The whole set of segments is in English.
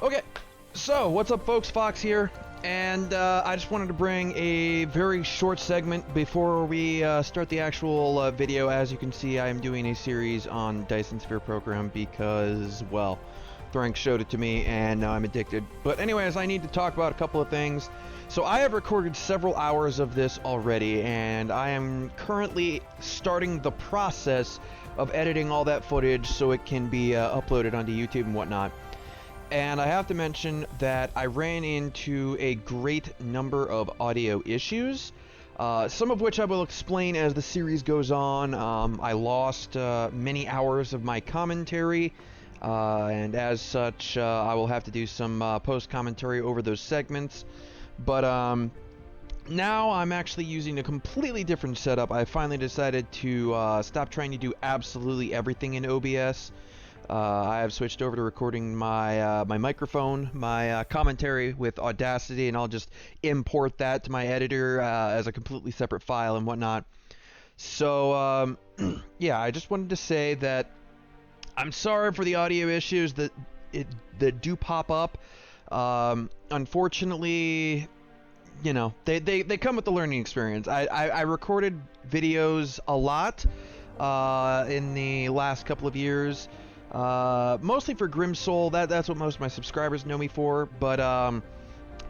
Okay, so what's up folks, Fox here, and I just wanted to bring a very short segment before we start the actual video. As you can see, I am doing a series on Dyson Sphere Program because, well, Frank showed it to me and now I'm addicted. But anyways, I need to talk about a couple of things. So I have recorded several hours of this already, and I am currently starting the process of editing all that footage so it can be uploaded onto YouTube and whatnot. And I have to mention that I ran into a great number of audio issues, some of which I will explain as the series goes on. I lost many hours of my commentary, and as such, I will have to do some post-commentary over those segments. But now I'm actually using a completely different setup. I finally decided to stop trying to do absolutely everything in OBS. I have switched over to recording my my microphone, my commentary with Audacity, and I'll just import that to my editor as a completely separate file and whatnot. So yeah, I just wanted to say that I'm sorry for the audio issues that do pop up. Unfortunately, you know, they come with the learning experience. I recorded videos a lot in the last couple of years. Mostly for Grim Soul. That's what most of my subscribers know me for. But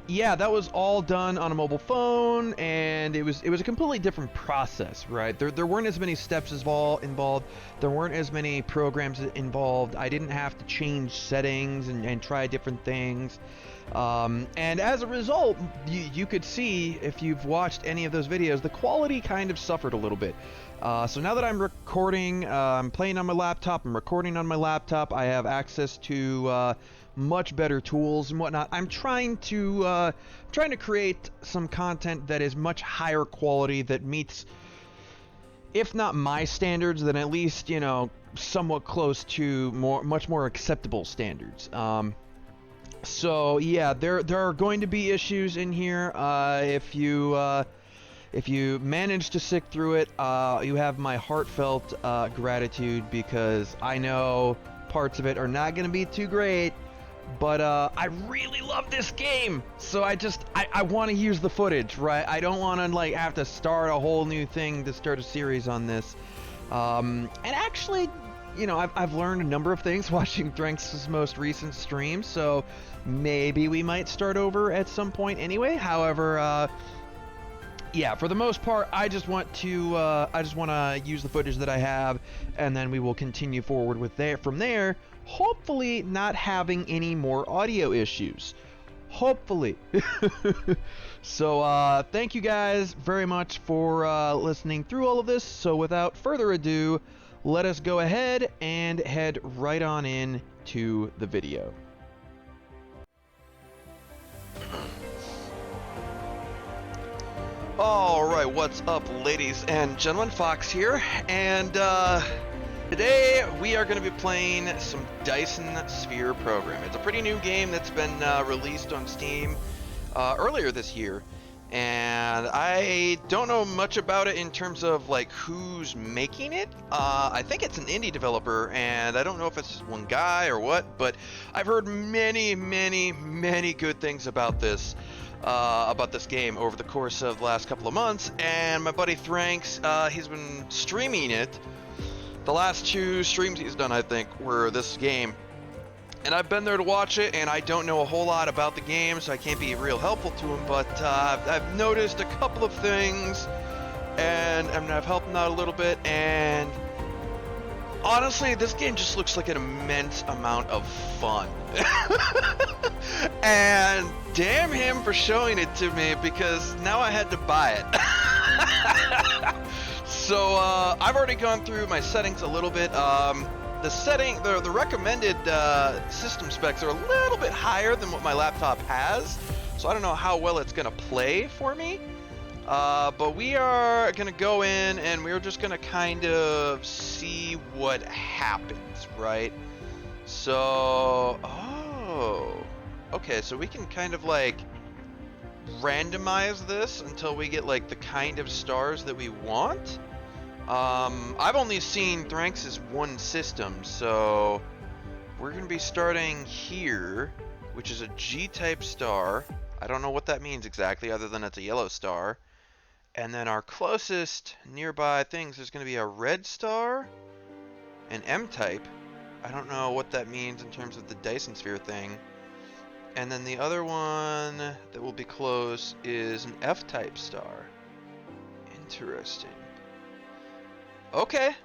yeah, that was all done on a mobile phone, and it was a completely different process, right? There weren't as many steps involved. There weren't as many programs involved. I didn't have to change settings and try different things. And as a result, you could see, if you've watched any of those videos, the quality kind of suffered a little bit. So now that I'm recording, I'm playing on my laptop, I'm recording on my laptop, I have access to much better tools and whatnot. I'm trying to create some content that is much higher quality, that meets, if not my standards, then at least, you know, somewhat close to much more acceptable standards. So yeah, there are going to be issues in here. If you manage to stick through it, you have my heartfelt gratitude, because I know parts of it are not going to be too great, but I really love this game, so I want to use the footage, right? I don't want to like have to start a whole new thing to start a series on this. And actually, you know, I've learned a number of things watching Drinks' most recent stream, so maybe we might start over at some point anyway. However, yeah, for the most part, I just want to use the footage that I have, and then we will continue forward with from there. Hopefully, not having any more audio issues. Hopefully. So, thank you guys very much for listening through all of this. So, without further ado, let us go ahead and head right on in to the video. Alright, what's up, ladies and gentlemen? Fox here, and today we are going to be playing some Dyson Sphere Program. It's a pretty new game that's been released on Steam earlier this year, and I don't know much about it in terms of like who's making it. I think it's an indie developer, and I don't know if it's just one guy or what, but I've heard many good things about this game over the course of the last couple of months. And my buddy Franks, he's been streaming it. The last 2 streams he's done, I think, were this game, and I've been there to watch it, and I don't know a whole lot about the game, so I can't be real helpful to him, but I've noticed a couple of things, and I've helped him out a little bit, and honestly, this game just looks like an immense amount of fun. And damn him for showing it to me, because now I had to buy it. So I've already gone through my settings a little bit. The recommended system specs are a little bit higher than what my laptop has, so I don't know how well it's gonna play for me. But we are gonna go in and we're just gonna kind of see what happens, right? So, okay, so we can kind of like randomize this until we get like the kind of stars that we want. I've only seen Thranks' one system, so we're going to be starting here, which is a G-type star. I don't know what that means exactly, other than it's a yellow star. And then our closest nearby things is going to be a red star, an M-type. I don't know what that means in terms of the Dyson Sphere thing. And then the other one that will be close is an F-type star. Interesting. Okay.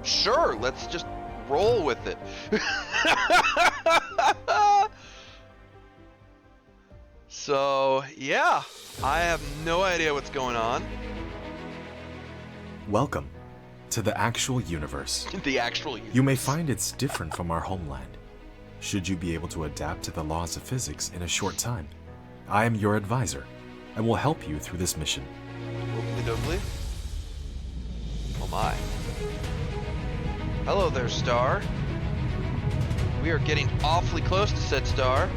Sure, let's just roll with it. So, yeah, I have no idea what's going on. Welcome to the actual universe. The actual universe. You may find it's different from our homeland. Should you be able to adapt to the laws of physics in a short time, I am your advisor and will help you through this mission. Oakley dokley. Oh my. Hello there, star. We are getting awfully close to said star.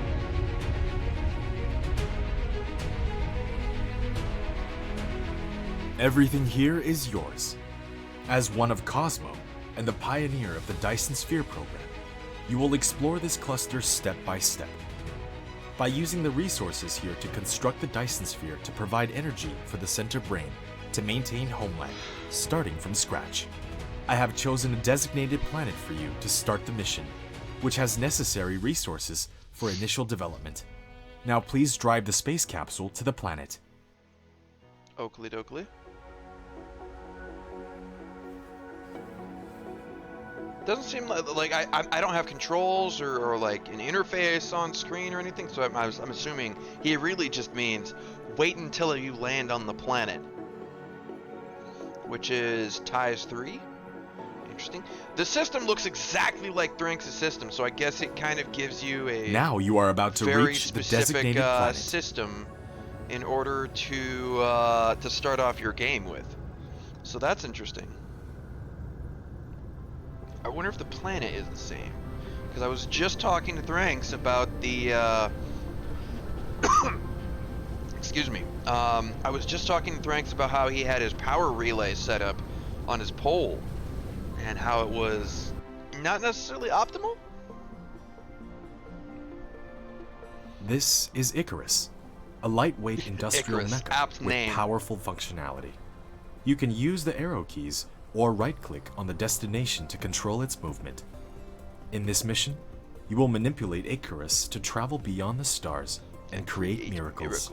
Everything here is yours. As one of Cosmo and the pioneer of the Dyson Sphere Program, you will explore this cluster step by step. By using the resources here to construct the Dyson Sphere to provide energy for the center brain to maintain homeland, starting from scratch. I have chosen a designated planet for you to start the mission, which has necessary resources for initial development. Now please drive the space capsule to the planet. Oakley dokley. Doesn't seem like I don't have controls or like an interface on screen or anything, so I'm assuming he really just means wait until you land on the planet, which is TIES 3. Interesting. The system looks exactly like Thranx' system, so I guess it kind of gives you a now you are about to very reach the specific designated planet. system in order to start off your game with. So that's interesting. I wonder if the planet is the same, because I was just talking to Thranx about the excuse me. I was just talking to Thranx about how he had his power relay set up on his pole, and how it was not necessarily optimal. This is Icarus, a lightweight industrial Icarus, mecha apt with name. powerful functionality. You can use the arrow keys or right-click on the destination to control its movement. In this mission, you will manipulate Icarus to travel beyond the stars and create miracles.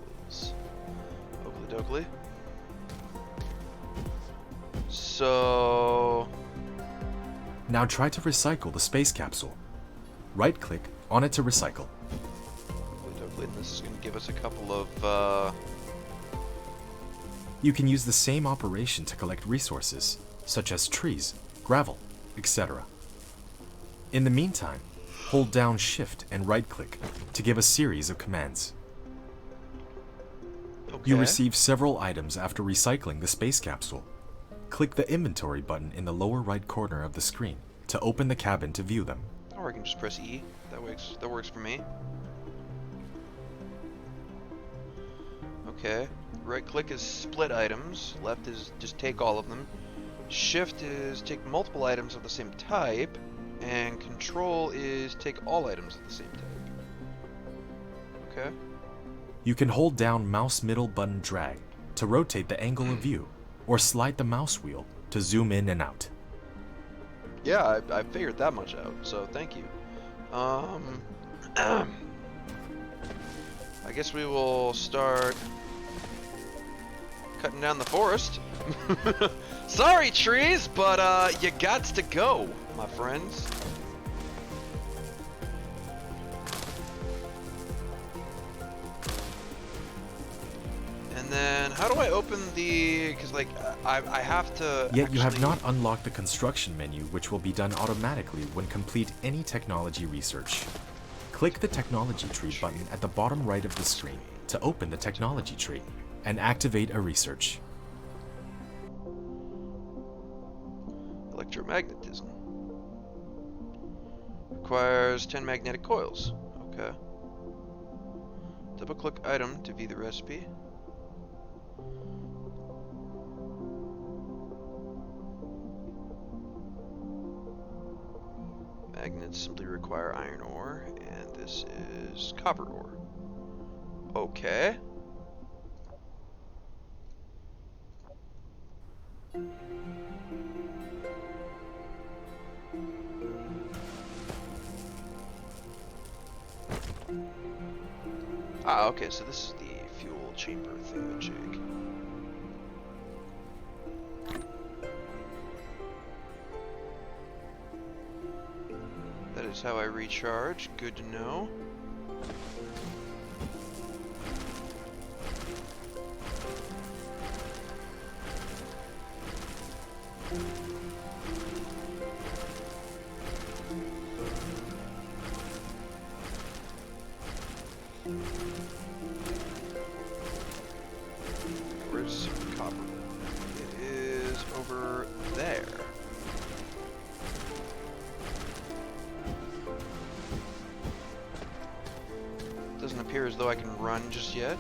Oakley dokley. So... Now try to recycle the space capsule. Right-click on it to recycle. This is going to give us a couple of... You can use the same operation to collect resources, such as trees, gravel, etc. In the meantime, hold down Shift and right-click to give a series of commands. Okay. You receive several items after recycling the space capsule. Click the inventory button in the lower right corner of the screen to open the cabin to view them. Or I can just press E. That works for me. Okay. Right click is split items. Left is just take all of them. Shift is take multiple items of the same type. And control is take all items of the same type. Okay. You can hold down mouse middle button drag to rotate the angle of view, or slide the mouse wheel to zoom in and out. Yeah, I figured that much out, so thank you. I guess we will start cutting down the forest. Sorry, trees, but you gots to go, my friends. And then, how do I open the? Because like, I have to. Yet you have not unlocked the construction menu, which will be done automatically when complete any technology research. Click the technology tree button at the bottom right of the screen to open the technology tree and activate a research. Electromagnetism. Requires 10 magnetic coils. Okay. Double click item to view the recipe. and simply require iron ore, and this is copper ore. Okay. Ah, okay, so this is the fuel chamber thingamajig. That is how I recharge. Good to know. Where's copper? It is over there. Doesn't appear as though I can run just yet.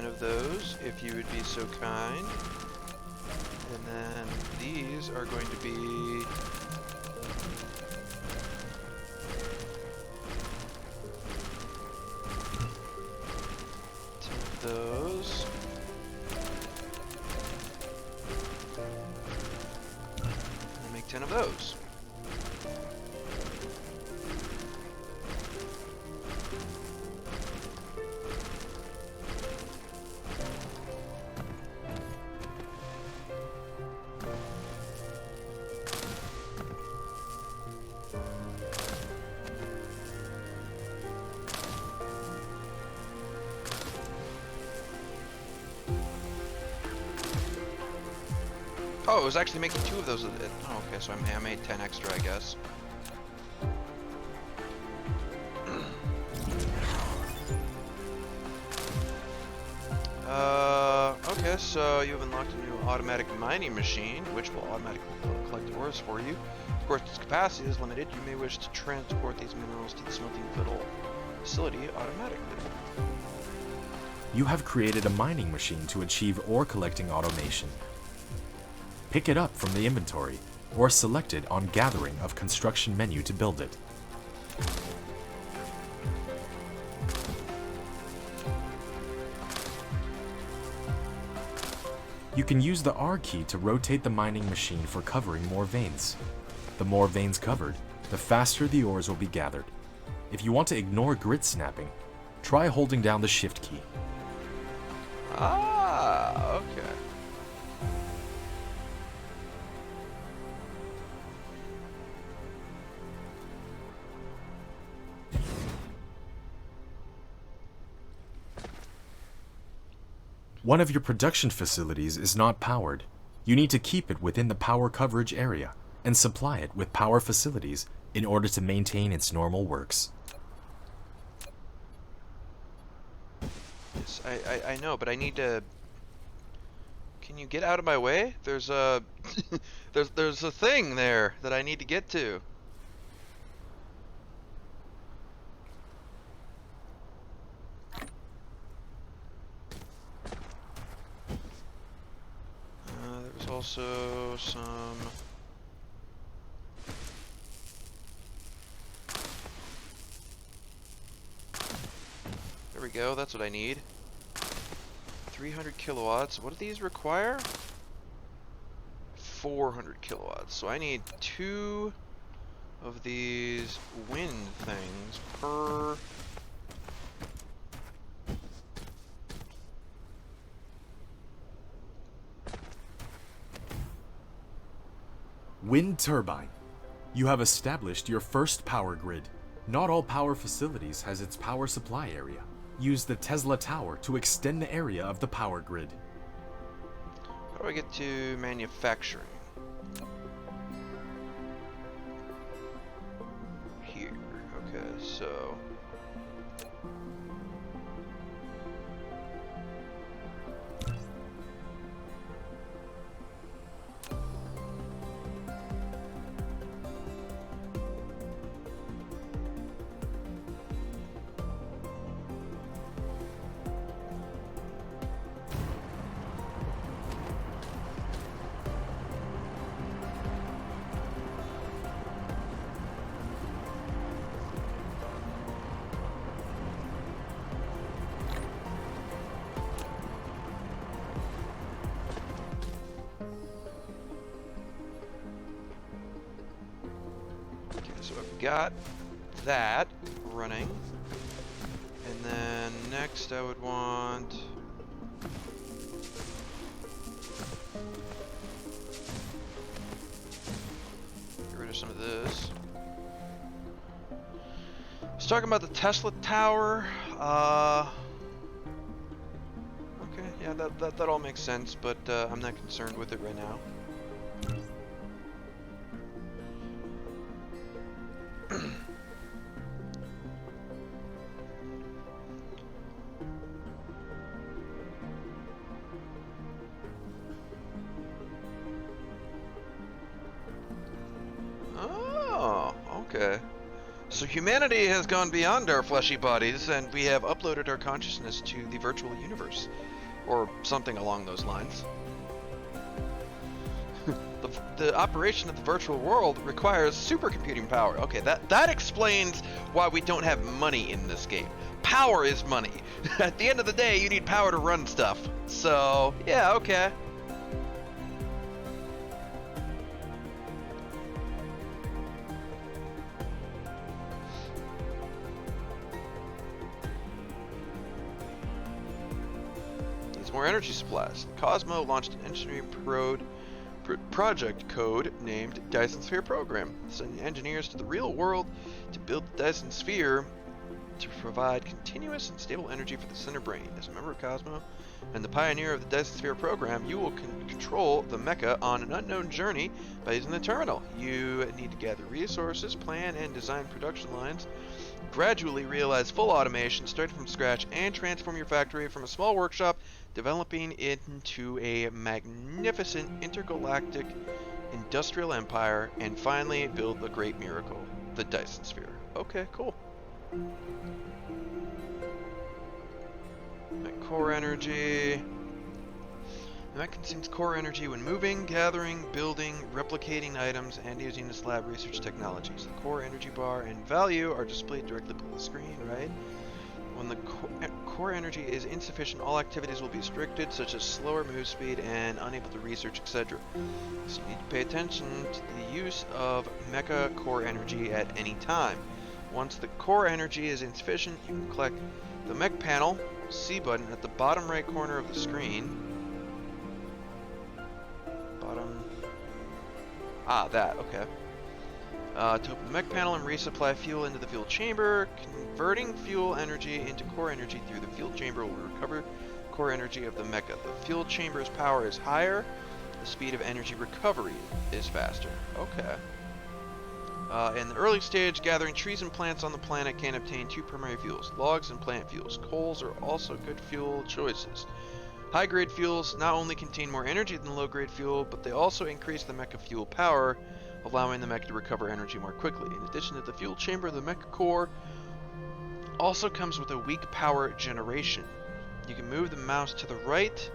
Of those, if you would be so kind. And then these are going to be those. And make 10 of those. Oh, it was actually making 2 of those. Oh, okay, so I made 10 extra, I guess. Okay, so you have unlocked a new automatic mining machine, which will automatically collect ores for you. Of course, its capacity is limited. You may wish to transport these minerals to the smelting facility automatically. You have created a mining machine to achieve ore collecting automation. Pick it up from the inventory, or select it on Gathering of Construction menu to build it. You can use the R key to rotate the mining machine for covering more veins. The more veins covered, the faster the ores will be gathered. If you want to ignore grid snapping, try holding down the Shift key. Ah, okay. One of your production facilities is not powered. You need to keep it within the power coverage area and supply it with power facilities in order to maintain its normal works. Yes, I know, but I need to... Can you get out of my way? There's a... there's a thing there that I need to get to. There's also some... There we go, that's what I need. 300 kilowatts. What do these require? 400 kilowatts. So I need 2 of these wind things per... Wind turbine. You have established your first power grid. Not all power facilities has its power supply area. Use the Tesla Tower to extend the area of the power grid. How do I get to manufacturing? Here. Okay, so... so I've got that running. And then next I would want... get rid of some of this. I was talking about the Tesla Tower. Okay, yeah, that all makes sense, but I'm not concerned with it right now. Oh, okay. So humanity has gone beyond our fleshy bodies, and we have uploaded our consciousness to the virtual universe. Or something along those lines. The operation of the virtual world requires supercomputing power. Okay, that explains why we don't have money in this game. Power is money. At the end of the day, you need power to run stuff. So, yeah, okay. More energy supplies. Cosmo launched an engineering project code named Dyson Sphere Program, sending engineers to the real world to build the Dyson Sphere to provide continuous and stable energy for the center brain. As a member of Cosmo and the pioneer of the Dyson Sphere Program, you will control the mecha on an unknown journey by using the terminal. You need to gather resources, plan and design production lines, gradually realize full automation, start from scratch, and transform your factory from a small workshop, developing it into a magnificent intergalactic industrial empire, and finally build the great miracle, the Dyson Sphere. Okay, cool. Core energy. The mech consumes core energy when moving, gathering, building, replicating items, and using its lab research technologies. The core energy bar and value are displayed directly below the screen, right? When the core energy is insufficient, all activities will be restricted, such as slower move speed and unable to research, etc. So you need to pay attention to the use of mecha core energy at any time. Once the core energy is insufficient, you can click the mech panel, C button, at the bottom right corner of the screen. That, okay. To open the mech panel and resupply fuel into the fuel chamber, converting fuel energy into core energy through the fuel chamber will recover core energy of the mecha. The fuel chamber's power is higher, the speed of energy recovery is faster. Okay. In the early stage, gathering trees and plants on the planet can obtain two primary fuels, logs and plant fuels. Coals are also good fuel choices. High-grade fuels not only contain more energy than low-grade fuel, but they also increase the mecha fuel power, allowing the mecha to recover energy more quickly. In addition to the fuel chamber, the mecha core also comes with a weak power generation. You can move the mouse to the right,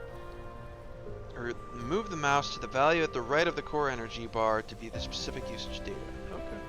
or move the mouse to the value at the right of the core energy bar to view the specific usage data. Okay.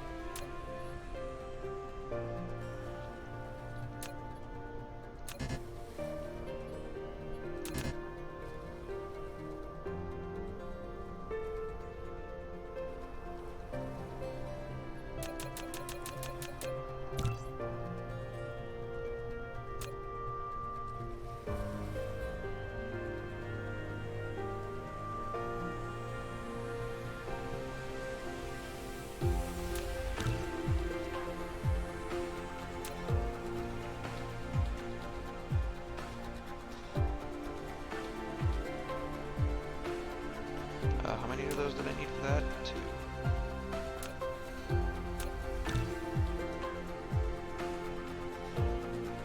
How many of those did I need for that? 2.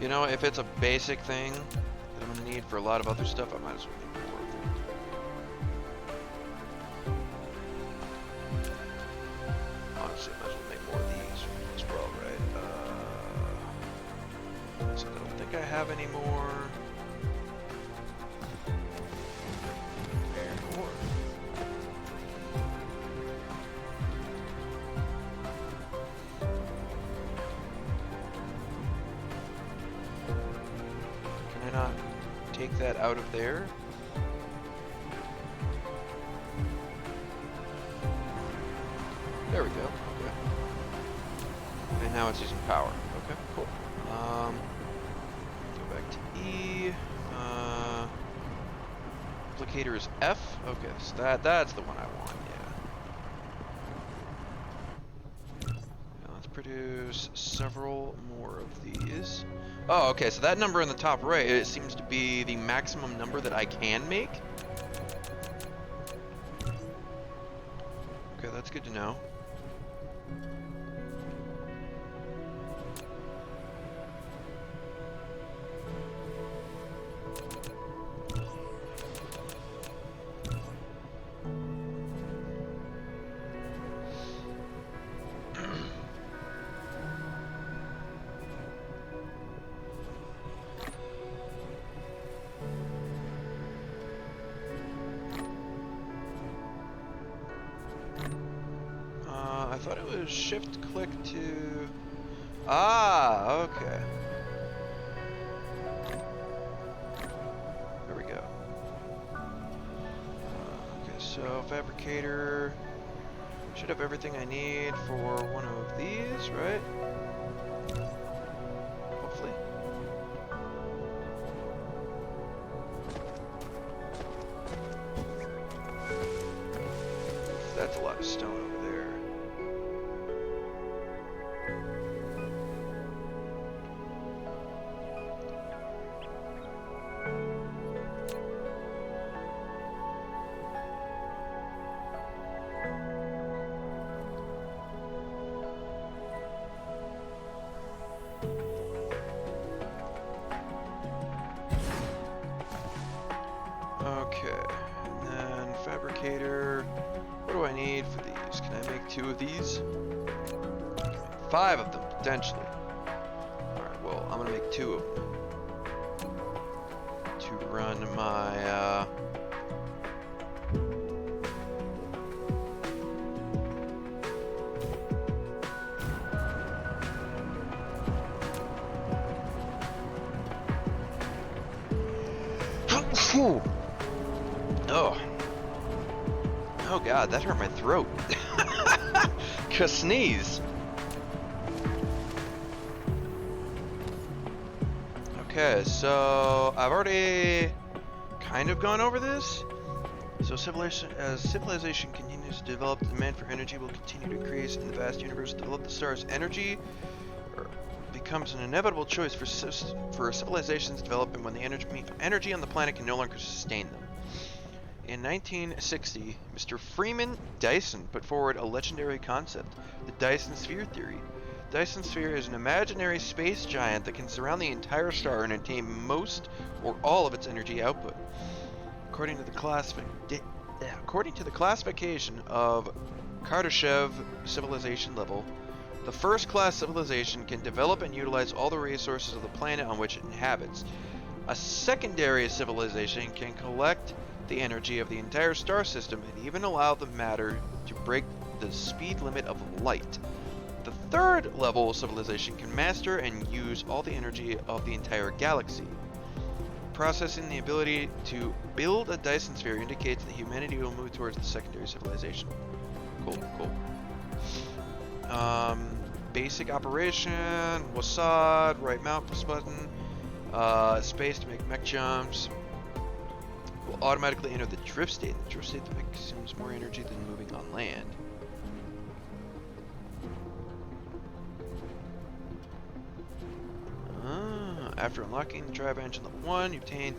You know, if it's a basic thing that I'm going to need for a lot of other stuff, I might as well make more of them. Honestly, I might as well make more of these as well, right? So I don't think I have any more. Take that out of there. There we go. Okay. And now it's using power. Okay, cool. Go back to E. Applicator is F. Okay, so that's the one I want. Yeah. Now let's produce several more of these. Oh, okay. So that number in the top right, it seems to be the maximum number that I can make. Okay, that's good to know. I thought it was shift click to... Ah, okay. There we go. Okay, so fabricator should have everything I need for one of these, right? Hopefully. That's a lot of stone over there. Okay, and then fabricator. What do I need for these? Can I make 2 of these? 5 of them, potentially. Alright, well, I'm gonna make 2 of them. To run my, Oh. Oh god, that hurt my throat. Cause sneeze. Okay, so I've already kind of gone over this. So as civilization continues to develop, the demand for energy will continue to increase in the vast universe. To develop the stars, energy becomes an inevitable choice for civilizations developing when the energy on the planet can no longer sustain them. In 1960, Mr. Freeman Dyson put forward a legendary concept, the Dyson Sphere theory. Dyson Sphere is an imaginary space giant that can surround the entire star and attain most or all of its energy output. According to the classification of Kardashev civilization level, the first-class civilization can develop and utilize all the resources of the planet on which it inhabits. A secondary civilization can collect the energy of the entire star system and even allow the matter to break the speed limit of light. The third level civilization can master and use all the energy of the entire galaxy. Processing the ability to build a Dyson Sphere indicates that humanity will move towards the secondary civilization. Cool, cool. Basic operation, Wasad, right mouse button, space to make mech jumps. Will automatically enter the drift state. The drift state consumes more energy than moving on land. After unlocking the drive engine level 1, you obtain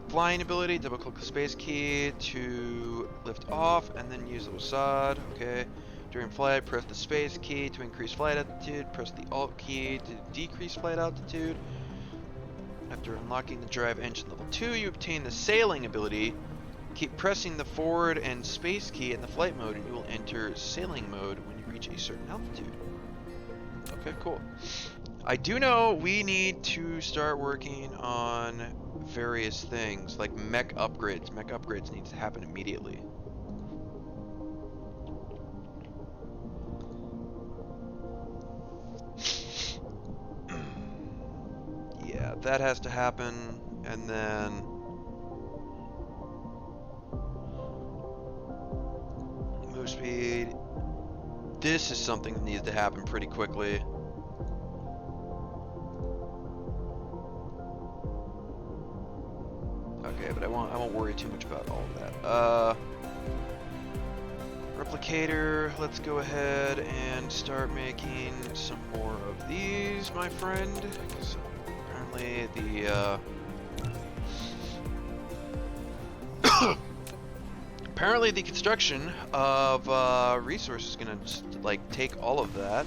flying ability. Double click the space key to lift off, and then use the Wasad. Okay. During flight, press the space key to increase flight altitude. Press the Alt key to decrease flight altitude. After unlocking the drive engine level 2, you obtain the sailing ability. Keep pressing the forward and space key in the flight mode, and you will enter sailing mode when you reach a certain altitude. Okay, cool. I do know we need to start working on various things, like mech upgrades. Mech upgrades need to happen immediately. Yeah, that has to happen, and then move speed. This is something that needs to happen pretty quickly. don't worry too much about all of that. Replicator, let's go ahead and start making some more of these, my friend, because apparently the, apparently the construction of resources is gonna just, like, take all of that.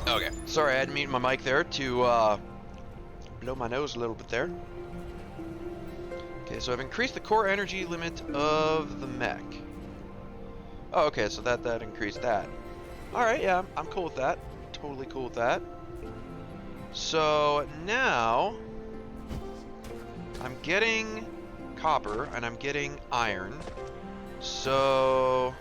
Okay, sorry, I had to mute my mic there to blow my nose a little bit there. Okay, so I've increased the core energy limit of the mech. Oh, okay, so that increased that. Alright, yeah, I'm cool with that. Totally cool with that. So now I'm getting copper and I'm getting iron. So